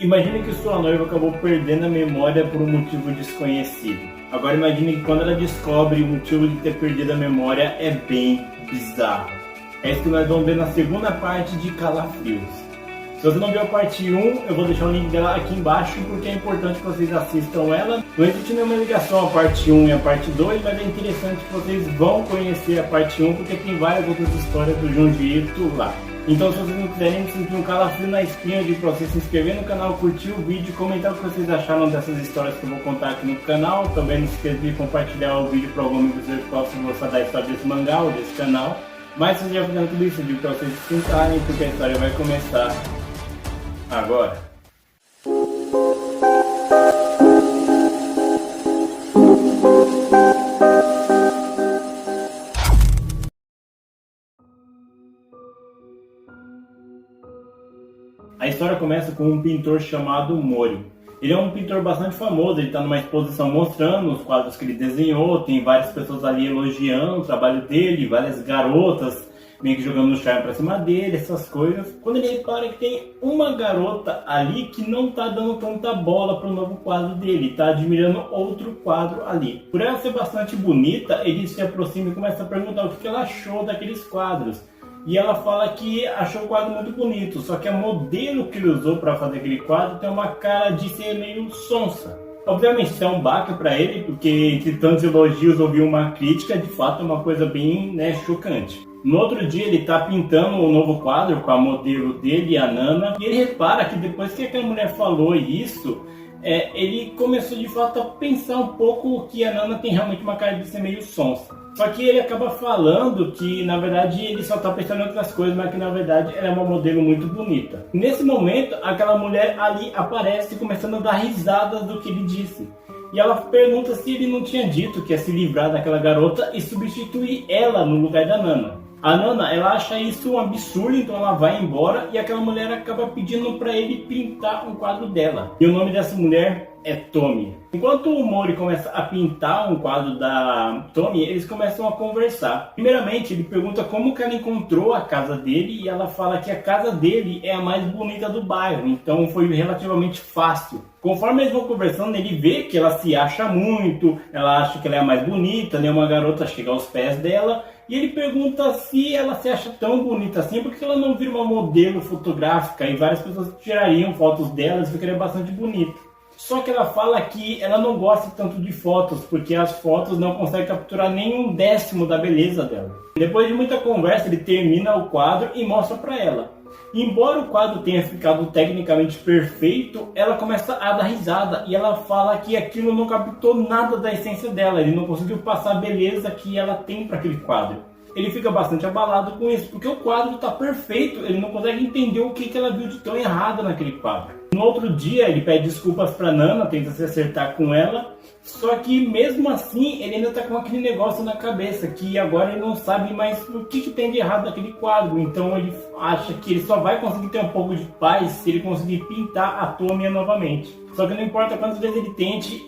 Imagine que sua noiva acabou perdendo a memória por um motivo desconhecido. Agora imagine que quando ela descobre o motivo de ter perdido a memória é bem bizarro. É isso que nós vamos ver na segunda parte de Calafrios. Se você não viu a parte 1, eu vou deixar o link dela aqui embaixo porque é importante que vocês assistam ela. Não existe nenhuma ligação a parte 1 e a parte 2, mas é interessante que vocês vão conhecer a parte 1 porque tem várias outras histórias do Junji Ito lá. Então se vocês não quiserem sentir um calafrio na espinha, de vocês se inscrever no canal, curtir o vídeo, comentar o que vocês acharam dessas histórias que eu vou contar aqui no canal. Também não se esqueça de compartilhar o vídeo para algum amigo seu que possa gostar da história desse mangá ou desse canal. Mas se vocês já fizeram tudo isso, eu digo para vocês se sentarem porque a história vai começar agora. A história começa com um pintor chamado Mori. Ele é um pintor bastante famoso, ele está numa exposição mostrando os quadros que ele desenhou, tem várias pessoas ali elogiando o trabalho dele, várias garotas meio que jogando o charme pra cima dele, essas coisas. Quando ele repara que tem uma garota ali que não tá dando tanta bola pro novo quadro dele, tá admirando outro quadro ali. Por ela ser bastante bonita, ele se aproxima e começa a perguntar o que ela achou daqueles quadros. E ela fala que achou o quadro muito bonito, só que a modelo que ele usou para fazer aquele quadro tem uma cara de ser meio sonsa. Obviamente isso é um baque para ele, porque entre tantos elogios ouvir uma crítica, de fato é uma coisa bem, chocante. No outro dia ele está pintando um novo quadro com a modelo dele, a Nana, e ele repara que depois que aquela mulher falou isso, ele começou de fato a pensar um pouco que a Nana tem realmente uma cara de ser meio sonsa. Só que ele acaba falando que na verdade ele só está pensando em outras coisas, mas que na verdade ela é uma modelo muito bonita. Nesse momento, aquela mulher ali aparece começando a dar risadas do que ele disse. E ela pergunta se ele não tinha dito que ia se livrar daquela garota e substituir ela no lugar da Nana. A Nana, ela acha isso um absurdo, então ela vai embora e aquela mulher acaba pedindo para ele pintar um quadro dela. E o nome dessa mulher é Tomi. Enquanto o Mori começa a pintar um quadro da Tomi, eles começam a conversar. Primeiramente, ele pergunta como que ela encontrou a casa dele e ela fala que a casa dele é a mais bonita do bairro, então foi relativamente fácil. Conforme eles vão conversando, ele vê que ela se acha muito, ela acha que ela é a mais bonita, nenhuma garota chega aos pés dela. E ele pergunta se ela se acha tão bonita assim, porque ela não vira uma modelo fotográfica e várias pessoas tirariam fotos dela e ficaria bastante bonita. Só que ela fala que ela não gosta tanto de fotos, porque as fotos não conseguem capturar nem um décimo da beleza dela. Depois de muita conversa, ele termina o quadro e mostra para ela. Embora o quadro tenha ficado tecnicamente perfeito, ela começa a dar risada e ela fala que aquilo não captou nada da essência dela, ele não conseguiu passar a beleza que ela tem para aquele quadro. Ele fica bastante abalado com isso, porque o quadro está perfeito, ele não consegue entender o que ela viu de tão errado naquele quadro. No outro dia ele pede desculpas para Nana, tenta se acertar com ela, só que mesmo assim ele ainda está com aquele negócio na cabeça, que agora ele não sabe mais o que tem de errado naquele quadro, então ele acha que ele só vai conseguir ter um pouco de paz se ele conseguir pintar a Tomi novamente. Só que não importa quantas vezes ele tente,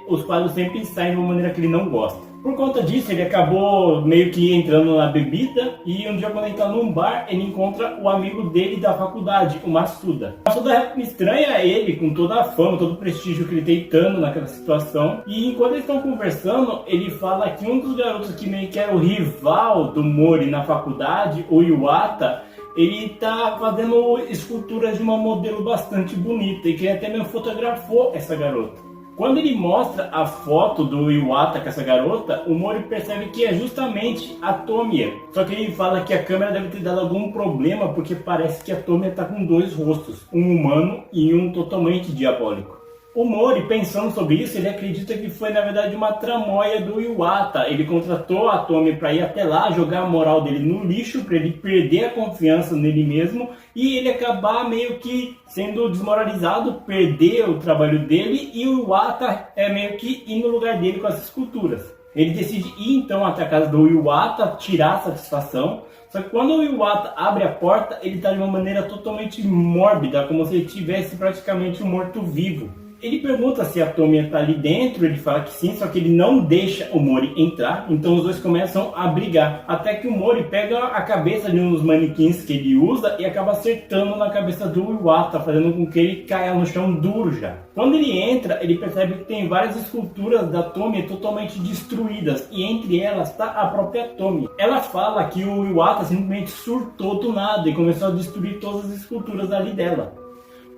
os quadros sempre saem de uma maneira que ele não gosta. Por conta disso, ele acabou meio que entrando na bebida e um dia quando ele está num bar, ele encontra o amigo dele da faculdade, o Masuda. O Masuda estranha ele com toda a fama, todo o prestígio que ele tem tendo naquela situação. E enquanto eles estão conversando, ele fala que um dos garotos que meio que era o rival do Mori na faculdade, o Iwata, ele tá fazendo esculturas de uma modelo bastante bonita e que até mesmo fotografou essa garota. Quando ele mostra a foto do Iwata com essa garota, o Mori percebe que é justamente a Tomiya. Só que ele fala que a câmera deve ter dado algum problema porque parece que a Tomiya está com dois rostos, um humano e um totalmente diabólico. O Mori, pensando sobre isso, ele acredita que foi na verdade uma tramóia do Iwata. Ele contratou a Tomi para ir até lá, jogar a moral dele no lixo, para ele perder a confiança nele mesmo e ele acabar meio que sendo desmoralizado, perder o trabalho dele e o Iwata meio que ir no lugar dele com as esculturas. Ele decide ir então até a casa do Iwata, tirar a satisfação. Só que quando o Iwata abre a porta, ele está de uma maneira totalmente mórbida, como se ele tivesse praticamente um morto-vivo. Ele pergunta se a Tomi está ali dentro, ele fala que sim, só que ele não deixa o Mori entrar, então os dois começam a brigar, até que o Mori pega a cabeça de um dos manequins que ele usa e acaba acertando na cabeça do Iwata, fazendo com que ele caia no chão duro já. Quando ele entra, ele percebe que tem várias esculturas da Tomi totalmente destruídas, e entre elas está a própria Tomi. Ela fala que o Iwata simplesmente surtou do nada e começou a destruir todas as esculturas ali dela.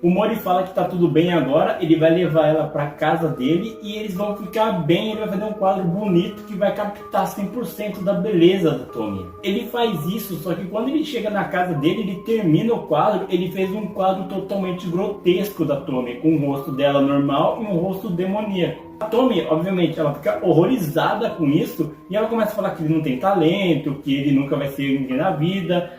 O Mori fala que tá tudo bem agora, ele vai levar ela para casa dele e eles vão ficar bem, ele vai fazer um quadro bonito que vai captar 100% da beleza da Tomi. Ele faz isso, só que quando ele chega na casa dele, ele termina o quadro, ele fez um quadro totalmente grotesco da Tomi, com o rosto dela normal e um rosto demoníaco. A Tomi, obviamente, ela fica horrorizada com isso e ela começa a falar que ele não tem talento, que ele nunca vai ser ninguém na vida.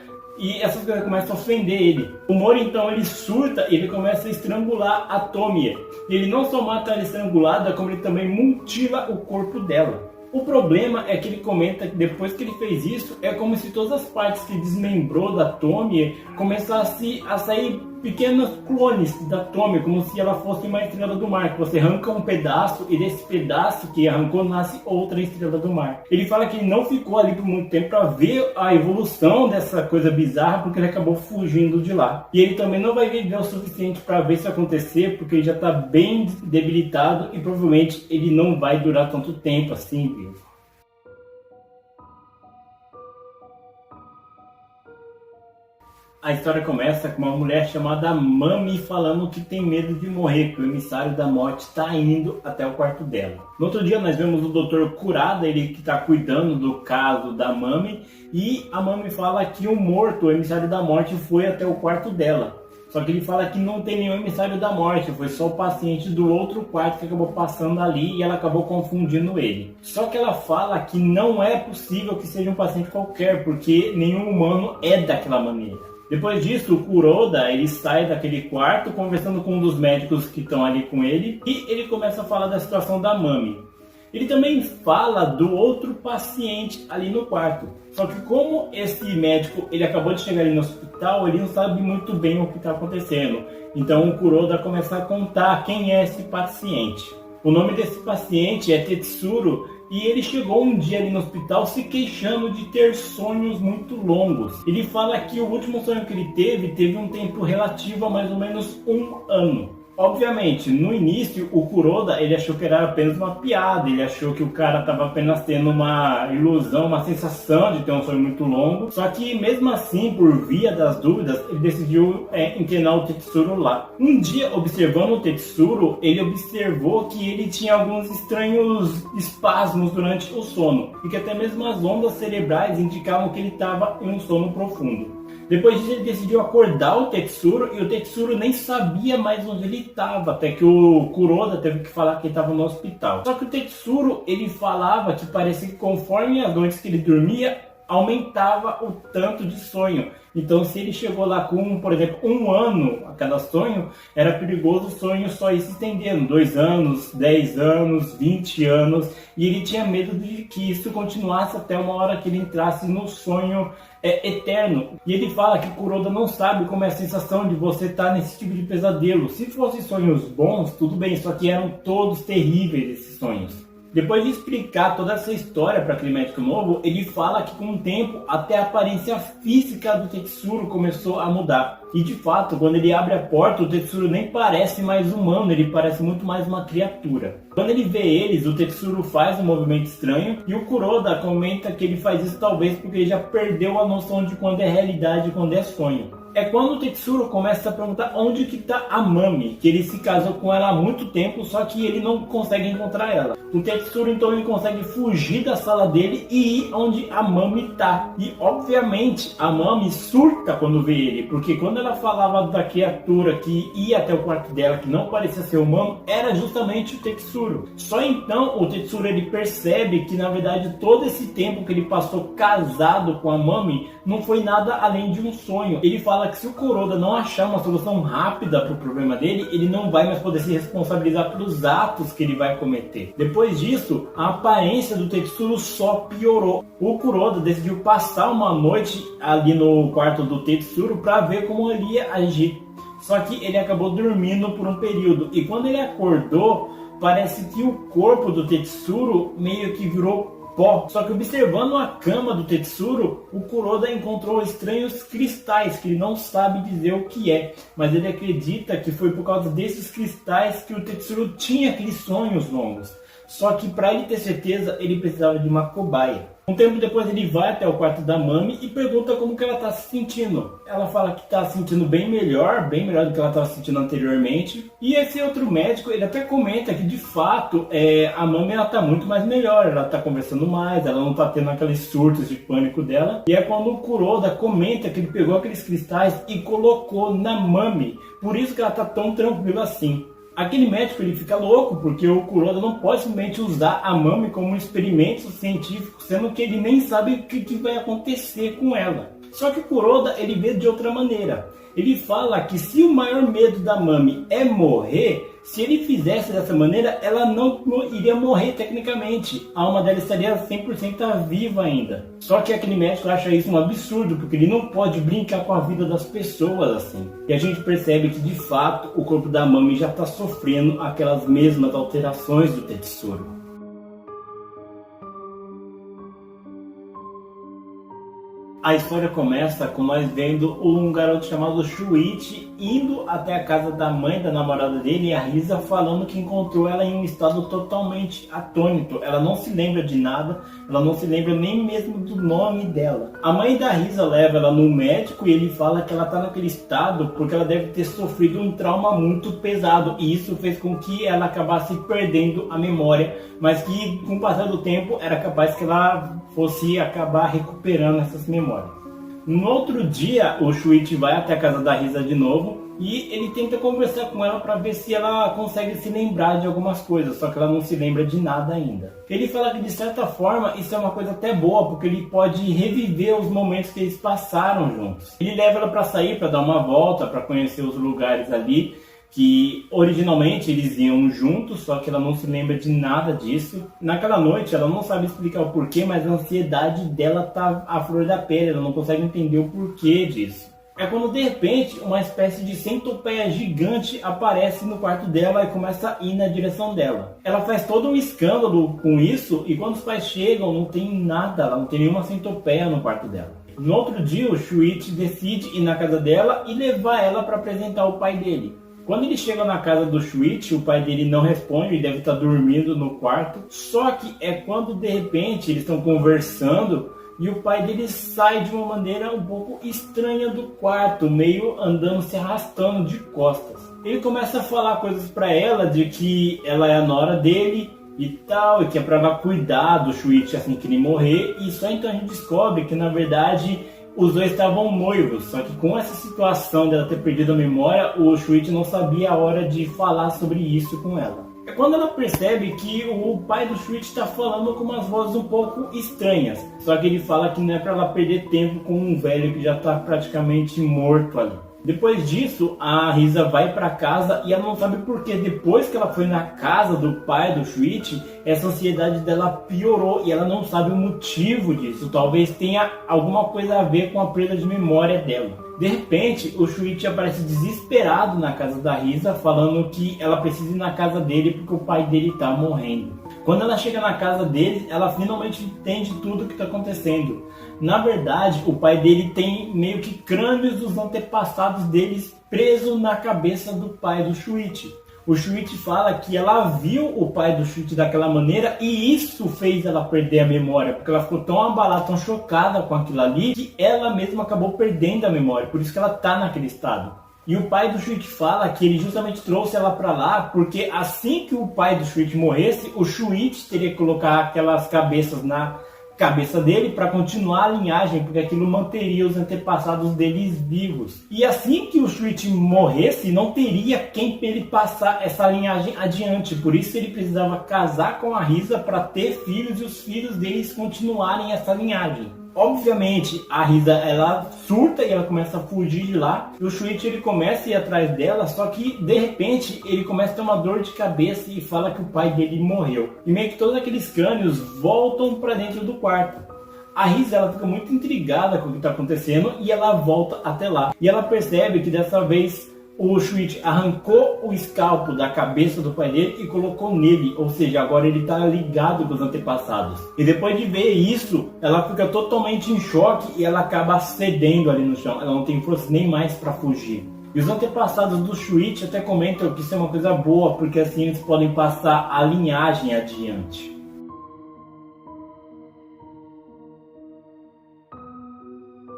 E essas coisas começam a ofender ele. O Mori então ele surta e ele começa a estrangular a Tomi. E ele não só mata ela estrangulada, como ele também mutila o corpo dela. O problema é que ele comenta que depois que ele fez isso, é como se todas as partes que desmembrou da Tomi começassem a sair pequenos clones da Tomi, como se ela fosse uma estrela do mar, que você arranca um pedaço e desse pedaço que arrancou nasce outra estrela do mar. Ele fala que ele não ficou ali por muito tempo para ver a evolução dessa coisa bizarra, porque ele acabou fugindo de lá. E ele também não vai viver o suficiente para ver isso acontecer, porque ele já está bem debilitado e provavelmente ele não vai durar tanto tempo assim, viu? A história começa com uma mulher chamada Mami falando que tem medo de morrer, que o emissário da morte está indo até o quarto dela. No outro dia nós vemos o Dr. Kurada, ele que está cuidando do caso da Mami, e a Mami fala que o morto, o emissário da morte, foi até o quarto dela. Só que ele fala que não tem nenhum emissário da morte, foi só o paciente do outro quarto que acabou passando ali e ela acabou confundindo ele. Só que ela fala que não é possível que seja um paciente qualquer, porque nenhum humano é daquela maneira. Depois disso, o Kuroda ele sai daquele quarto conversando com um dos médicos que estão ali com ele e ele começa a falar da situação da Mami. Ele também fala do outro paciente ali no quarto. Só que como esse médico ele acabou de chegar ali no hospital, ele não sabe muito bem o que está acontecendo. Então o Kuroda começa a contar quem é esse paciente. O nome desse paciente é Tetsuro e ele chegou um dia ali no hospital se queixando de ter sonhos muito longos. Ele fala que o último sonho que ele teve um tempo relativo a mais ou menos 1 ano. Obviamente, no início, o Kuroda ele achou que era apenas uma piada, ele achou que o cara estava apenas tendo uma ilusão, uma sensação de ter um sonho muito longo. Só que mesmo assim, por via das dúvidas, ele decidiu internar o Tetsuro lá. Um dia, observando o Tetsuro, ele observou que ele tinha alguns estranhos espasmos durante o sono, e que até mesmo as ondas cerebrais indicavam que ele estava em um sono profundo. Depois disso ele decidiu acordar o Tetsuro e o Tetsuro nem sabia mais onde ele estava, até que o Kuroda teve que falar que ele estava no hospital. Só que o Tetsuro ele falava que parecia que conforme as noites que ele dormia, aumentava o tanto de sonho. Então se ele chegou lá com, por exemplo, 1 ano a cada sonho, era perigoso o sonho só ir se estendendo, 2 anos, 10 anos, 20 anos, e ele tinha medo de que isso continuasse até uma hora que ele entrasse no sonho eterno. E ele fala que o Kuroda não sabe como é a sensação de você estar nesse tipo de pesadelo. Se fossem sonhos bons, tudo bem, só que eram todos terríveis esses sonhos. Depois de explicar toda essa história para aquele médico novo, ele fala que com o tempo até a aparência física do Tetsuro começou a mudar. E de fato, quando ele abre a porta, o Tetsuro nem parece mais humano, ele parece muito mais uma criatura. Quando ele vê eles, o Tetsuro faz um movimento estranho e o Kuroda comenta que ele faz isso talvez porque ele já perdeu a noção de quando é realidade e quando é sonho. É quando o Tetsuro começa a perguntar onde que tá a Mami, que ele se casou com ela há muito tempo, só que ele não consegue encontrar ela. O Tetsuro então ele consegue fugir da sala dele e ir onde a Mami tá. E obviamente a Mami surta quando vê ele, porque quando ela falava da criatura que ia até o quarto dela, que não parecia ser humano, era justamente o Tetsuro. Só então o Tetsuro ele percebe que na verdade todo esse tempo que ele passou casado com a Mami não foi nada além de um sonho. Ele fala que se o Kuroda não achar uma solução rápida para o problema dele, ele não vai mais poder se responsabilizar pelos atos que ele vai cometer. Depois disso, a aparência do Tetsuro só piorou. O Kuroda decidiu passar uma noite ali no quarto do Tetsuro para ver como ele ia agir. Só que ele acabou dormindo por um período, e quando ele acordou, parece que o corpo do Tetsuro meio que virou pó. Só que observando a cama do Tetsuro, o Kuroda encontrou estranhos cristais que ele não sabe dizer o que é, mas ele acredita que foi por causa desses cristais que o Tetsuro tinha aqueles sonhos longos. Só que para ele ter certeza, ele precisava de uma cobaia. Um tempo depois ele vai até o quarto da Mami e pergunta como que ela está se sentindo. Ela fala que está se sentindo bem melhor do que ela estava se sentindo anteriormente. E esse outro médico, ele até comenta que de fato a Mami está muito mais melhor. Ela está conversando mais, ela não está tendo aqueles surtos de pânico dela. E é quando o Kuroda comenta que ele pegou aqueles cristais e colocou na Mami. Por isso que ela está tão tranquila assim. Aquele médico ele fica louco, porque o Kuroda não pode simplesmente usar a Mami como um experimento científico, sendo que ele nem sabe o que vai acontecer com ela. Só que o Kuroda ele vê de outra maneira. Ele fala que se o maior medo da Mami é morrer, se ele fizesse dessa maneira, ela não iria morrer tecnicamente. A alma dela estaria 100% viva ainda. Só que aquele médico acha isso um absurdo, porque ele não pode brincar com a vida das pessoas assim. E a gente percebe que de fato o corpo da Mami já está sofrendo aquelas mesmas alterações do Tetsuro. A história começa com nós vendo um garoto chamado Shuichi indo até a casa da mãe da namorada dele, a Risa, falando que encontrou ela em um estado totalmente atônito. Ela não se lembra de nada, ela não se lembra nem mesmo do nome dela. A mãe da Risa leva ela no médico e ele fala que ela está naquele estado porque ela deve ter sofrido um trauma muito pesado, e isso fez com que ela acabasse perdendo a memória, mas que com o passar do tempo era capaz que ela fosse acabar recuperando essas memórias. No outro dia, o Shuichi vai até a casa da Risa de novo e ele tenta conversar com ela para ver se ela consegue se lembrar de algumas coisas, só que ela não se lembra de nada ainda. Ele fala que de certa forma isso é uma coisa até boa, porque ele pode reviver os momentos que eles passaram juntos. Ele leva ela para sair, para dar uma volta, para conhecer os lugares ali, que originalmente eles iam juntos, só que ela não se lembra de nada disso. Naquela noite ela não sabe explicar o porquê, mas a ansiedade dela tá à flor da pele, ela não consegue entender o porquê disso. É quando de repente uma espécie de centopeia gigante aparece no quarto dela e começa a ir na direção dela. Ela faz todo um escândalo com isso, e quando os pais chegam não tem nada, ela não tem nenhuma centopeia no quarto dela. No outro dia o Shuichi decide ir na casa dela e levar ela para apresentar o pai dele. Quando ele chega na casa do Shuichi, o pai dele não responde, ele deve estar dormindo no quarto. Só que é quando de repente eles estão conversando e o pai dele sai de uma maneira um pouco estranha do quarto, meio andando, se arrastando de costas. Ele começa a falar coisas para ela de que ela é a nora dele e tal, e que é para ela cuidar do Shuichi assim que ele morrer. E só então a gente descobre que na verdade os dois estavam noivos, só que com essa situação dela ter perdido a memória, o Shuichi não sabia a hora de falar sobre isso com ela. É quando ela percebe que o pai do Shuichi está falando com umas vozes um pouco estranhas, só que ele fala que não é para ela perder tempo com um velho que já está praticamente morto ali. Depois disso, a Risa vai para casa e ela não sabe porque depois que ela foi na casa do pai do Shuichi, essa ansiedade dela piorou e ela não sabe o motivo disso. Talvez tenha alguma coisa a ver com a perda de memória dela. De repente, o Shuichi aparece desesperado na casa da Risa, falando que ela precisa ir na casa dele porque o pai dele está morrendo. Quando ela chega na casa dele, ela finalmente entende tudo o que está acontecendo. Na verdade, o pai dele tem meio que crânios dos antepassados deles presos na cabeça do pai do Shuichi. O Shuichi fala que ela viu o pai do Shuichi daquela maneira e isso fez ela perder a memória, porque ela ficou tão abalada, tão chocada com aquilo ali, que ela mesma acabou perdendo a memória, por isso que ela está naquele estado. E o pai do Shuichi fala que ele justamente trouxe ela para lá porque assim que o pai do Shuichi morresse, o Shuichi teria que colocar aquelas cabeças na cabeça dele para continuar a linhagem, porque aquilo manteria os antepassados deles vivos. E assim que o Shuichi morresse, não teria quem para ele passar essa linhagem adiante. Por isso ele precisava casar com a Risa para ter filhos e os filhos deles continuarem essa linhagem. Obviamente a Risa ela surta e ela começa a fugir de lá, e o Shuichi ele começa a ir atrás dela, só que de repente ele começa a ter uma dor de cabeça e fala que o pai dele morreu, e meio que todos aqueles crânios voltam para dentro do quarto. A Risa ela fica muito intrigada com o que está acontecendo e ela volta até lá, e ela percebe que dessa vez o Shuichi arrancou o escalpo da cabeça do pai dele e colocou nele, ou seja, agora ele está ligado com os antepassados. E depois de ver isso, ela fica totalmente em choque e ela acaba cedendo ali no chão. Ela não tem força nem mais para fugir. E os antepassados do Shuichi até comentam que isso é uma coisa boa, porque assim eles podem passar a linhagem adiante.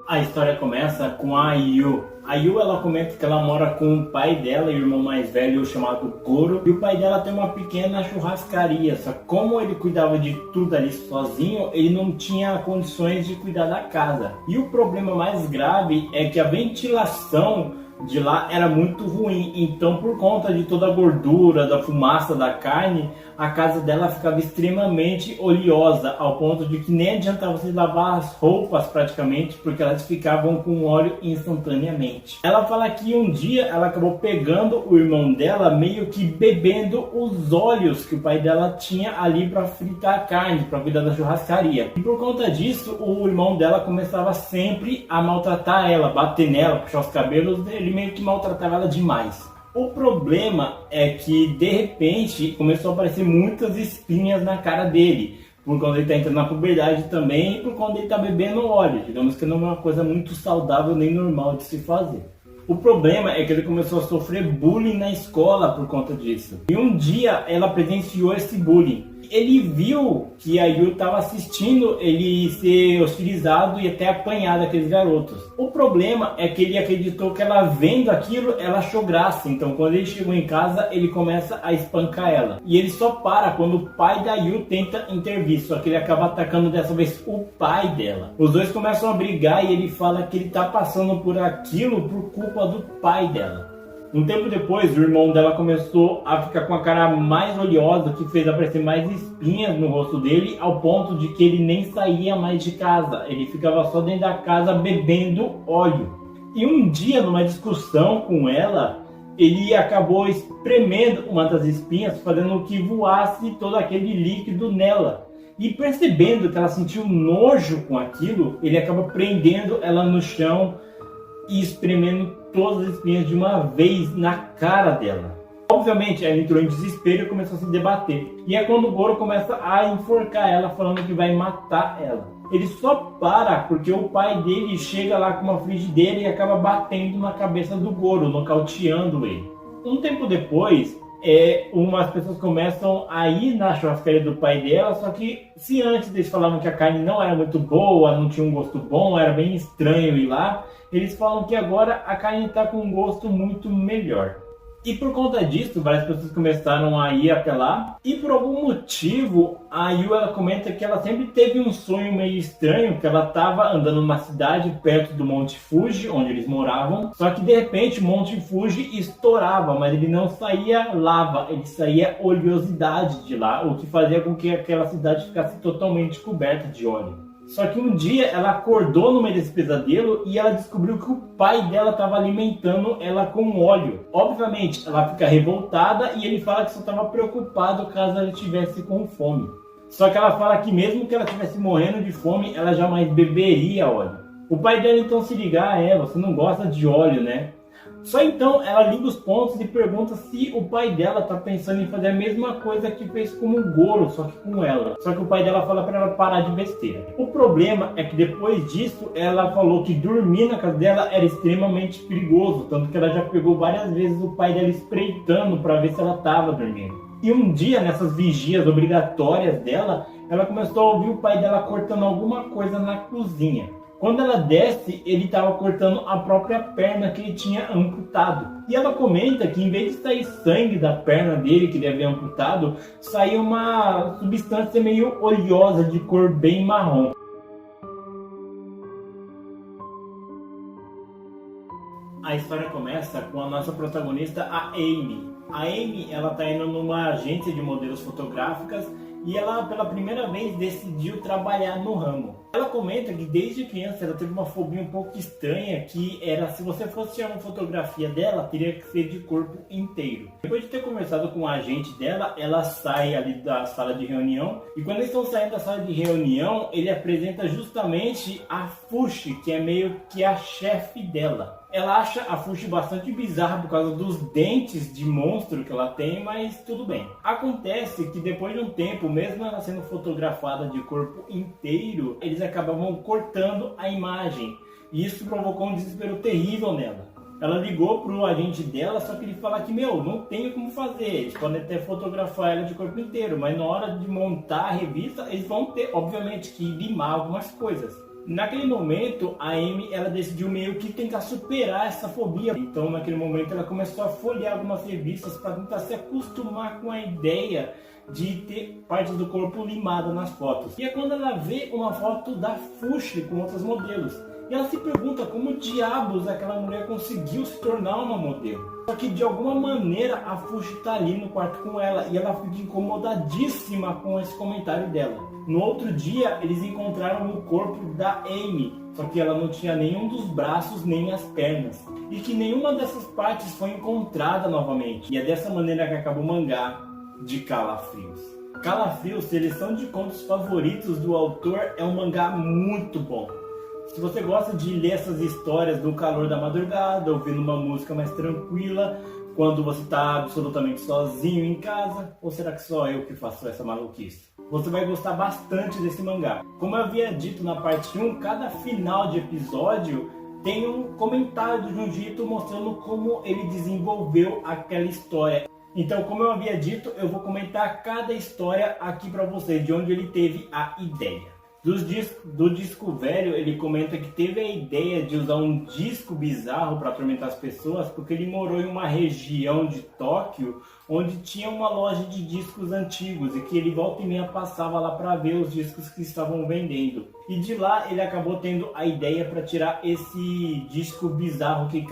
A história começa com a Ayu. A Ayu, ela comenta que ela mora com o pai dela e o irmão mais velho chamado Goro. E o pai dela tem uma pequena churrascaria. Só que como ele cuidava de tudo ali sozinho, ele não tinha condições de cuidar da casa. E o problema mais grave é que a ventilação de lá era muito ruim, então por conta de toda a gordura, da fumaça da carne, a casa dela ficava extremamente oleosa, ao ponto de que nem adiantava você lavar as roupas praticamente, porque elas ficavam com óleo instantaneamente. Ela fala que um dia ela acabou pegando o irmão dela, meio que bebendo os óleos que o pai dela tinha ali para fritar a carne, para cuidar da churrascaria. E por conta disso, o irmão dela começava sempre a maltratar ela, bater nela, puxar os cabelos, ele meio que maltratava ela demais. O problema é que de repente começou a aparecer muitas espinhas na cara dele, por quando ele está entrando na puberdade também e por quando ele está bebendo óleo. Digamos que não é uma coisa muito saudável nem normal de se fazer. O problema é que ele começou a sofrer bullying na escola por conta disso. E um dia ela presenciou esse bullying. Ele viu que a Ayu estava assistindo ele ser hostilizado e até apanhar daqueles garotos. O problema é que ele acreditou que ela vendo aquilo, ela achou graça. Então quando ele chegou em casa, ele começa a espancar ela. E ele só para quando o pai da Ayu tenta intervir, só que ele acaba atacando dessa vez o pai dela. Os dois começam a brigar e ele fala que ele está passando por aquilo por culpa do pai dela. Um tempo depois, o irmão dela começou a ficar com a cara mais oleosa, que fez aparecer mais espinhas no rosto dele, ao ponto de que ele nem saía mais de casa. Ele ficava só dentro da casa bebendo óleo. E um dia, numa discussão com ela, ele acabou espremendo uma das espinhas, fazendo que voasse todo aquele líquido nela. E percebendo que ela sentiu nojo com aquilo, ele acaba prendendo ela no chão e espremendo todas as espinhas de uma vez na cara dela. Obviamente ela entrou em desespero e começou a se debater. E é quando o Goro começa a enforcar ela, falando que vai matar ela. Ele só para porque o pai dele chega lá com uma frigideira e acaba batendo na cabeça do Goro, nocauteando ele. Um tempo depois, umas pessoas começam a ir na churrascaria do pai dela, só que se antes eles falavam que a carne não era muito boa, não tinha um gosto bom, era bem estranho ir lá, eles falam que agora a carne está com um gosto muito melhor. E por conta disso, várias pessoas começaram a ir até lá. E por algum motivo, a Ayu ela comenta que ela sempre teve um sonho meio estranho, que ela estava andando numa cidade perto do Monte Fuji, onde eles moravam. Só que de repente o Monte Fuji estourava, mas ele não saía lava, ele saía oleosidade de lá, o que fazia com que aquela cidade ficasse totalmente coberta de óleo. Só que um dia ela acordou no meio desse pesadelo e ela descobriu que o pai dela estava alimentando ela com óleo. Obviamente, ela fica revoltada e ele fala que só estava preocupado caso ela estivesse com fome. Só que ela fala que mesmo que ela estivesse morrendo de fome, ela jamais beberia óleo. O pai dela então se liga, você não gosta de óleo, né? Só então ela liga os pontos e pergunta se o pai dela está pensando em fazer a mesma coisa que fez com o Goro, só que com ela. Só que o pai dela fala para ela parar de besteira. O problema é que depois disso ela falou que dormir na casa dela era extremamente perigoso, tanto que ela já pegou várias vezes o pai dela espreitando para ver se ela estava dormindo. E um dia, nessas vigias obrigatórias dela, ela começou a ouvir o pai dela cortando alguma coisa na cozinha. Quando ela desce, ele estava cortando a própria perna que ele tinha amputado. E ela comenta que em vez de sair sangue da perna dele que ele havia amputado, saiu uma substância meio oleosa de cor bem marrom. A história começa com a nossa protagonista, a Amy. A Amy, ela está indo numa agência de modelos fotográficas e ela pela primeira vez decidiu trabalhar no ramo. Ela comenta que desde criança ela teve uma fobia um pouco estranha, que era se você fosse tirar uma fotografia dela, teria que ser de corpo inteiro. Depois de ter conversado com a agente dela, ela sai ali da sala de reunião e quando eles estão saindo da sala de reunião, ele apresenta justamente a Fushi, que é meio que a chefe dela. Ela acha a Fushi bastante bizarra por causa dos dentes de monstro que ela tem, mas tudo bem. Acontece que depois de um tempo, mesmo ela sendo fotografada de corpo inteiro, eles acabavam cortando a imagem. E isso provocou um desespero terrível nela. Ela ligou pro agente dela, só que ele falou que, não tem como fazer. Eles podem até fotografar ela de corpo inteiro, mas na hora de montar a revista, eles vão ter, obviamente, que limar algumas coisas. Naquele momento, a Amy, ela decidiu meio que tentar superar essa fobia. Então, naquele momento, ela começou a folhear algumas revistas para tentar se acostumar com a ideia de ter partes do corpo limada nas fotos. E é quando ela vê uma foto da Fushi com outros modelos. E ela se pergunta como diabos aquela mulher conseguiu se tornar uma modelo. Só que de alguma maneira a Fushi está ali no quarto com ela e ela fica incomodadíssima com esse comentário dela. No outro dia eles encontraram o corpo da Amy, só que ela não tinha nenhum dos braços nem as pernas. E que nenhuma dessas partes foi encontrada novamente. E é dessa maneira que acaba o mangá de Calafrios. Calafrios, seleção de contos favoritos do autor, é um mangá muito bom. Se você gosta de ler essas histórias no calor da madrugada, ouvindo uma música mais tranquila, quando você está absolutamente sozinho em casa, ou será que só eu que faço essa maluquice? Você vai gostar bastante desse mangá. Como eu havia dito na parte 1, cada final de episódio tem um comentário do Junji Ito mostrando como ele desenvolveu aquela história. Então, como eu havia dito, eu vou comentar cada história aqui para vocês, de onde ele teve a ideia. Do disco velho, ele comenta que teve a ideia de usar um disco bizarro para atormentar as pessoas, porque ele morou em uma região de Tóquio onde tinha uma loja de discos antigos e que ele volta e meia passava lá para ver os discos que estavam vendendo. E de lá ele acabou tendo a ideia para tirar esse disco bizarro que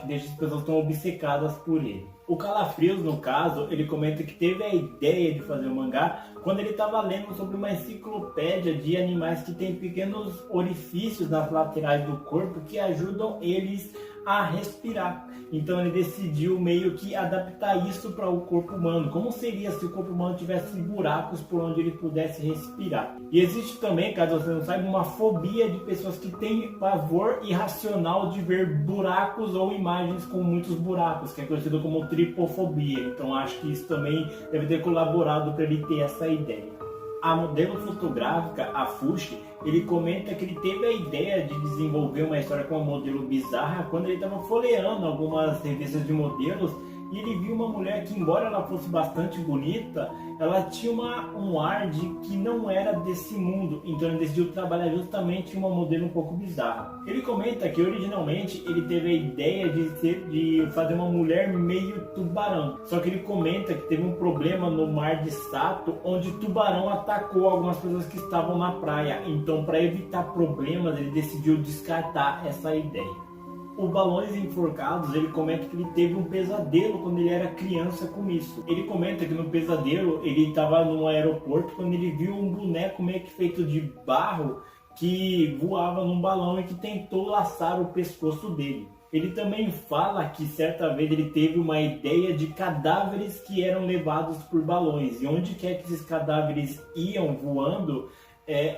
deixa as pessoas tão obcecadas por ele. O Calafrios, no caso, ele comenta que teve a ideia de fazer o mangá quando ele estava lendo sobre uma enciclopédia de animais que tem pequenos orifícios nas laterais do corpo que ajudam eles a respirar. Então ele decidiu meio que adaptar isso para o corpo humano. Como seria se o corpo humano tivesse buracos por onde ele pudesse respirar? E existe também, caso você não saiba, uma fobia de pessoas que têm pavor irracional de ver buracos ou imagens com muitos buracos, que é conhecido como tripofobia. Então acho que isso também deve ter colaborado para ele ter essa ideia. A modelo fotográfica, a Fushi, ele comenta que ele teve a ideia de desenvolver uma história com uma modelo bizarra quando ele estava folheando algumas revistas de modelos e ele viu uma mulher que, embora ela fosse bastante bonita, ela tinha um ar de que não era desse mundo, então ele decidiu trabalhar justamente uma modelo um pouco bizarra. Ele comenta que originalmente ele teve a ideia de fazer uma mulher meio tubarão, só que ele comenta que teve um problema no mar de Sato, onde tubarão atacou algumas pessoas que estavam na praia, então para evitar problemas ele decidiu descartar essa ideia. O Balões Enforcados, ele comenta que ele teve um pesadelo quando ele era criança com isso. Ele comenta que no pesadelo ele estava no aeroporto quando ele viu um boneco meio que feito de barro que voava num balão e que tentou laçar o pescoço dele. Ele também fala que certa vez ele teve uma ideia de cadáveres que eram levados por balões e onde quer que esses cadáveres iam voando,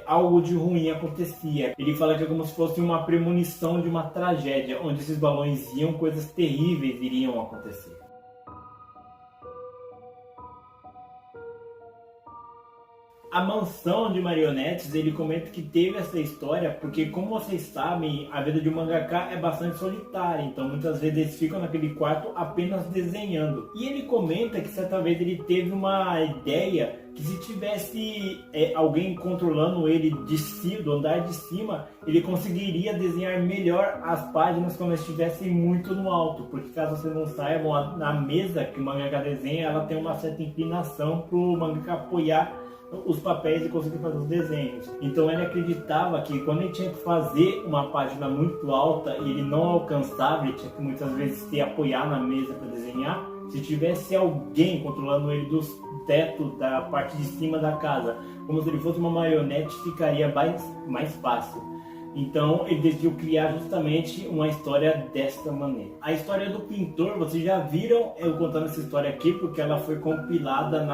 algo de ruim acontecia. Ele fala que é como se fosse uma premonição de uma tragédia, onde esses balões iam, coisas terríveis iriam acontecer. A Mansão de Marionetes, ele comenta que teve essa história porque, como vocês sabem, a vida de um mangaka é bastante solitária, então muitas vezes eles ficam naquele quarto apenas desenhando. E ele comenta que certa vez ele teve uma ideia que se tivesse alguém controlando ele do andar de cima, ele conseguiria desenhar melhor as páginas quando estivessem muito no alto, porque caso vocês não saibam, na mesa que o mangaka desenha, ela tem uma certa inclinação para o mangaka apoiar os papéis e conseguir fazer os desenhos. Então ele acreditava que quando ele tinha que fazer uma página muito alta e ele não alcançava, ele tinha que muitas vezes se apoiar na mesa para desenhar, se tivesse alguém controlando ele do teto da parte de cima da casa, como se ele fosse uma marionete, ficaria mais fácil. Então ele decidiu criar justamente uma história desta maneira. A história do pintor, vocês já viram eu contando essa história aqui, porque ela foi compilada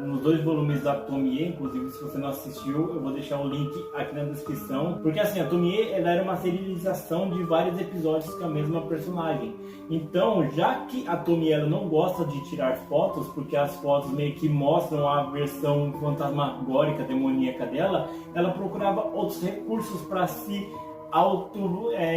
nos 2 volumes da Tomie. Inclusive, se você não assistiu, eu vou deixar o link aqui na descrição. Porque assim, a Tomie, ela era uma serialização de vários episódios com a mesma personagem. Então, já que a Tomie, ela não gosta de tirar fotos, porque as fotos meio que mostram a versão fantasmagórica, demoníaca dela, ela procurava outros recursos para se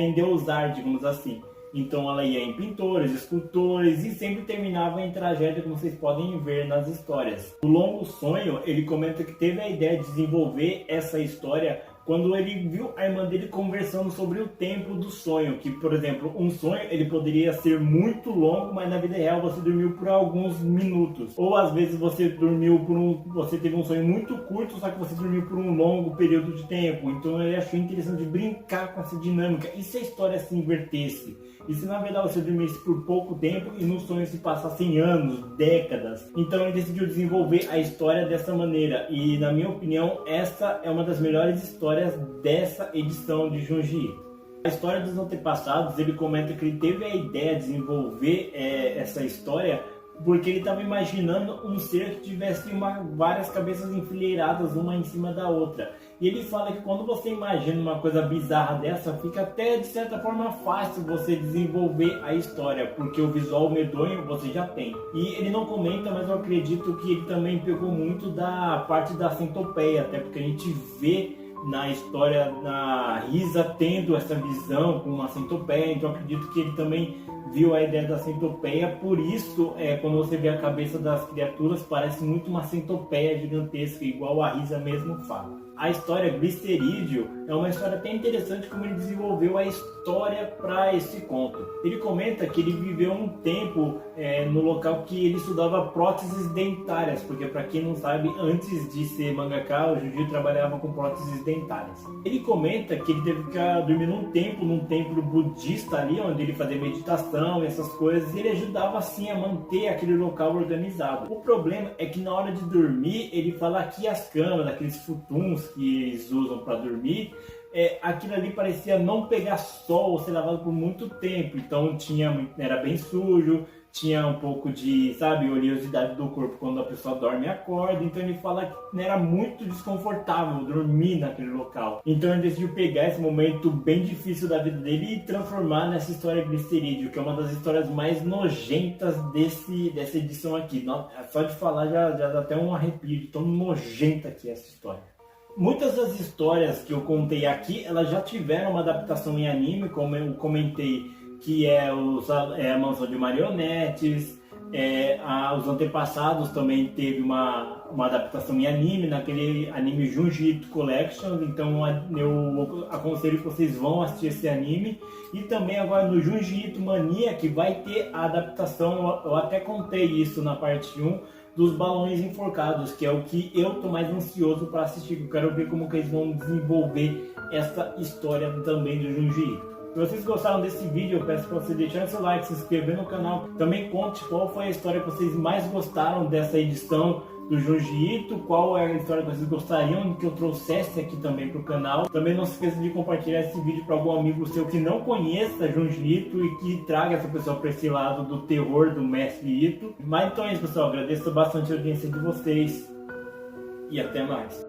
endeusar, digamos assim. Então ela ia em pintores, escultores e sempre terminava em tragédia, como vocês podem ver nas histórias. O Longo Sonho, ele comenta que teve a ideia de desenvolver essa história quando ele viu a irmã dele conversando sobre o tempo do sonho, que, por exemplo, um sonho ele poderia ser muito longo, mas na vida real você dormiu por alguns minutos. Ou às vezes você teve um sonho muito curto, só que você dormiu por um longo período de tempo. Então ele achou interessante brincar com essa dinâmica. E se a história se invertesse? E se na verdade você dormisse por pouco tempo e no sonho se passassem anos, décadas? Então ele decidiu desenvolver a história dessa maneira. E na minha opinião, essa é uma das melhores histórias dessa edição de Junji Ito. A história dos antepassados, ele comenta que ele teve a ideia de desenvolver essa história porque ele estava imaginando um ser que tivesse várias cabeças enfileiradas uma em cima da outra. E ele fala que quando você imagina uma coisa bizarra dessa, fica até de certa forma fácil você desenvolver a história, porque o visual medonho você já tem. E ele não comenta, mas eu acredito que ele também pegou muito da parte da centopeia, até porque a gente vê na história na Risa tendo essa visão com uma centopeia, então acredito que ele também viu a ideia da centopeia. Por isso, quando você vê a cabeça das criaturas, parece muito uma centopeia gigantesca, igual a Risa mesmo fala. A história Glisterídeo é uma história até interessante como ele desenvolveu a história para esse conto. Ele comenta que ele viveu um tempo no local que ele estudava próteses dentárias, porque para quem não sabe, antes de ser mangaka, o Junji trabalhava com próteses dentárias. Ele comenta que ele teve que ficar dormindo um tempo num templo budista ali, onde ele fazia meditação e essas coisas, e ele ajudava assim a manter aquele local organizado. O problema é que na hora de dormir, ele fala que as camas, aqueles futuns que eles usam para dormir, aquilo ali parecia não pegar sol ou ser lavado por muito tempo, então era bem sujo, tinha um pouco de, oleosidade do corpo quando a pessoa dorme e acorda. Então ele fala que era muito desconfortável dormir naquele local. Então ele decidiu pegar esse momento bem difícil da vida dele e transformar nessa história Glisterídeo, que é uma das histórias mais nojentas dessa edição aqui. Só de falar já dá até um arrepio de tão nojenta que é essa história. Muitas das histórias que eu contei aqui, elas já tiveram uma adaptação em anime, como eu comentei, que é a Mansão de Marionetes. Os Antepassados também teve uma adaptação em anime, naquele anime Junji Ito Collection. Então eu aconselho que vocês vão assistir esse anime. E também agora no Junji Ito Mania, que vai ter a adaptação, eu até contei isso na parte 1, dos Balões Enforcados, que é o que eu tô mais ansioso para assistir, que eu quero ver como que eles vão desenvolver essa história também do Junji Ito. Se vocês gostaram desse vídeo, eu peço para você deixar seu like, se inscrever no canal. Também conte qual foi a história que vocês mais gostaram dessa edição do Junji Ito, qual é a história que vocês gostariam que eu trouxesse aqui também para o canal. Também não se esqueça de compartilhar esse vídeo para algum amigo seu que não conheça Junji Ito e que traga essa pessoa para esse lado do terror do mestre Ito. Mas então é isso, pessoal, agradeço bastante a audiência de vocês e até mais.